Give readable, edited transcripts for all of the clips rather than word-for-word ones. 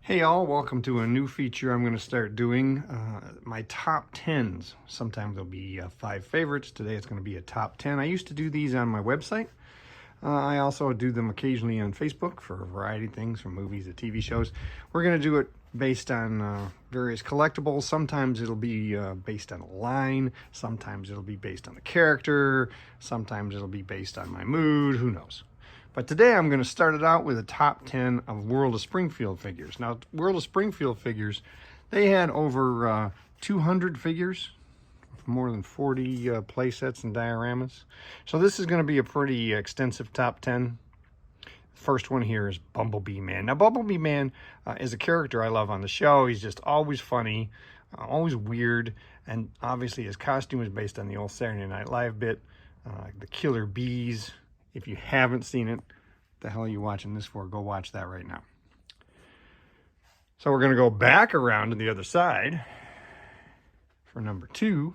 Hey all, welcome to a new feature I'm going to start doing, my top 10s. Sometimes there'll be 5 favorites. Today it's going to be a top 10. I used to do these on my website. I also do them occasionally on Facebook for a variety of things, from movies to TV shows. We're going to do it based on various collectibles. Sometimes it'll be based on a line. Sometimes it'll be based on the character. Sometimes it'll be based on my mood. Who knows? But today I'm going to start it out with a top 10 of World of Springfield figures. Now, World of Springfield figures, they had over 200 figures, more than 40 play sets and dioramas. So this is going to be a pretty extensive top 10. First one here is Bumblebee Man. Now, Bumblebee Man is a character I love on the show. He's just always funny, always weird, and obviously his costume is based on the old Saturday Night Live bit, the Killer Bees. If you haven't seen it, the hell are you watching this for? Go watch that right now. So we're going to go back around to the other side for number 2.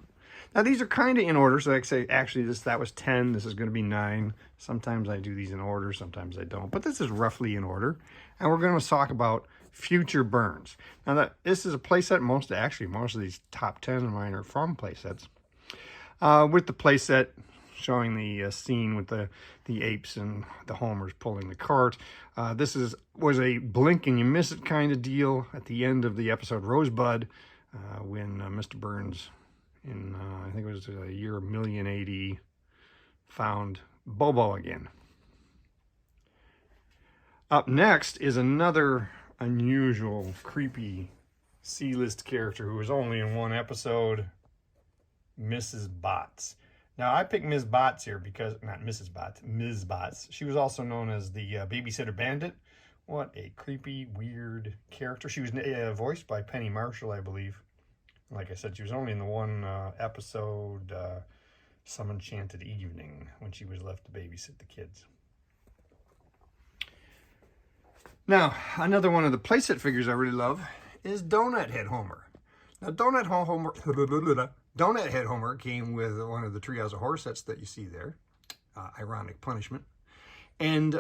Now these are kind of in order, so I say actually that was 10, this is going to be 9. Sometimes I do these in order, sometimes I don't, but this is roughly in order. And we're going to talk about future Burns. Now this is a playset. Most of these top 10 of mine are from playsets. With the playset showing the scene with the apes and the homers pulling the cart. This was a blink and you miss it kind of deal at the end of the episode Rosebud, when Mr. Burns in I think it was a year 1080 found Bobo again. Up next is another unusual, creepy C-list character who was only in one episode, Mrs. Botts. Now, I picked Ms. Botts here because, not Mrs. Botts, Ms. Botts. She was also known as the Babysitter Bandit. What a creepy, weird character. She was voiced by Penny Marshall, I believe. Like I said, she was only in the one episode, Some Enchanted Evening, when she was left to babysit the kids. Now, another one of the playset figures I really love is Donut Head Homer. Now, Donut Head Homer came with one of the Treehouse of Horror sets that you see there. Ironic punishment. And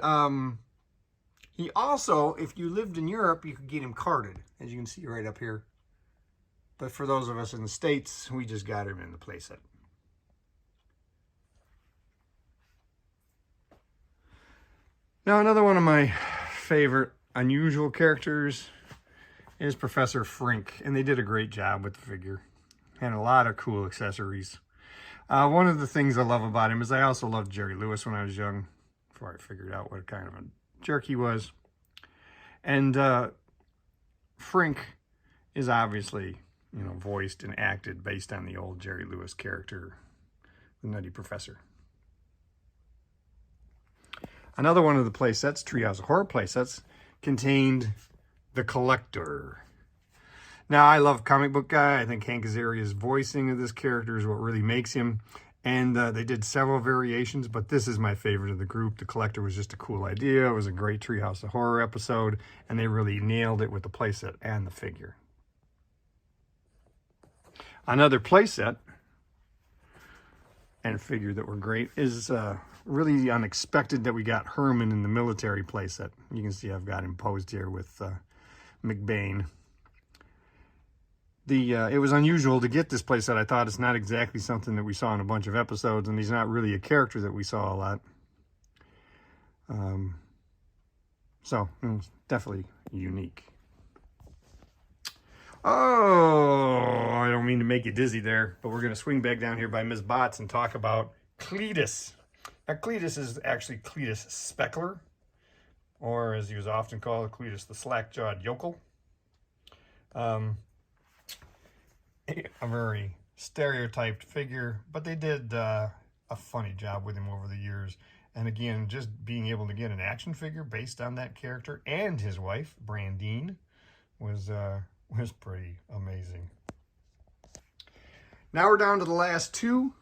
he also, if you lived in Europe, you could get him carded, as you can see right up here. But for those of us in the States, we just got him in the playset. Now, another one of my favorite unusual characters is Professor Frink, and they did a great job with the figure. And a lot of cool accessories. One of the things I love about him is I also loved Jerry Lewis when I was young, before I figured out what kind of a jerk he was. And Frink is obviously, voiced and acted based on the old Jerry Lewis character, the Nutty Professor. Another one of the playsets, Treehouse of Horror playsets, contained the Collector. Now, I love Comic Book Guy. I think Hank Azaria's voicing of this character is what really makes him. And they did several variations, but this is my favorite of the group. The Collector was just a cool idea. It was a great Treehouse of Horror episode, and they really nailed it with the playset and the figure. Another playset and figure that were great is really unexpected that we got Herman in the military playset. You can see I've got him posed here with McBain. It was unusual to get this playset. I thought it's not exactly something that we saw in a bunch of episodes, and he's not really a character that we saw a lot. So it was definitely unique. Oh, I don't mean to make you dizzy there, but we're going to swing back down here by Ms. Botts and talk about Cletus. Now, Cletus is actually Cletus Speckler, or as he was often called, Cletus the Slack-Jawed Yokel. A very stereotyped figure, but they did a funny job with him over the years. And again, just being able to get an action figure based on that character and his wife, Brandine, was pretty amazing. Now we're down to the last 2.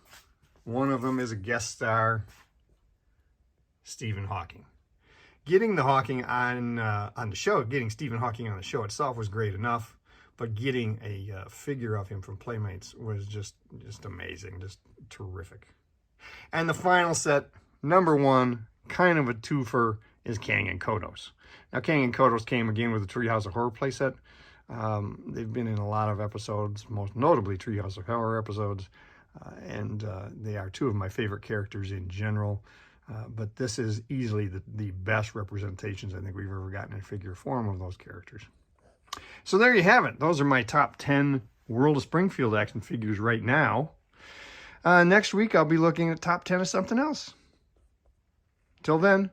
One of them is a guest star, Stephen Hawking. Getting the Hawking on the show, getting Stephen Hawking on the show itself was great enough. But getting a figure of him from Playmates was just amazing, just terrific. And the final set, number 1, kind of a twofer, is Kang and Kodos. Now, Kang and Kodos came again with the Treehouse of Horror playset. They've been in a lot of episodes, most notably Treehouse of Horror episodes, and they are two of my favorite characters in general. But this is easily the best representations I think we've ever gotten in figure form of those characters. So there you have it. Those are my top 10 World of Springfield action figures right now. Next week, I'll be looking at top 10 of something else. Till then,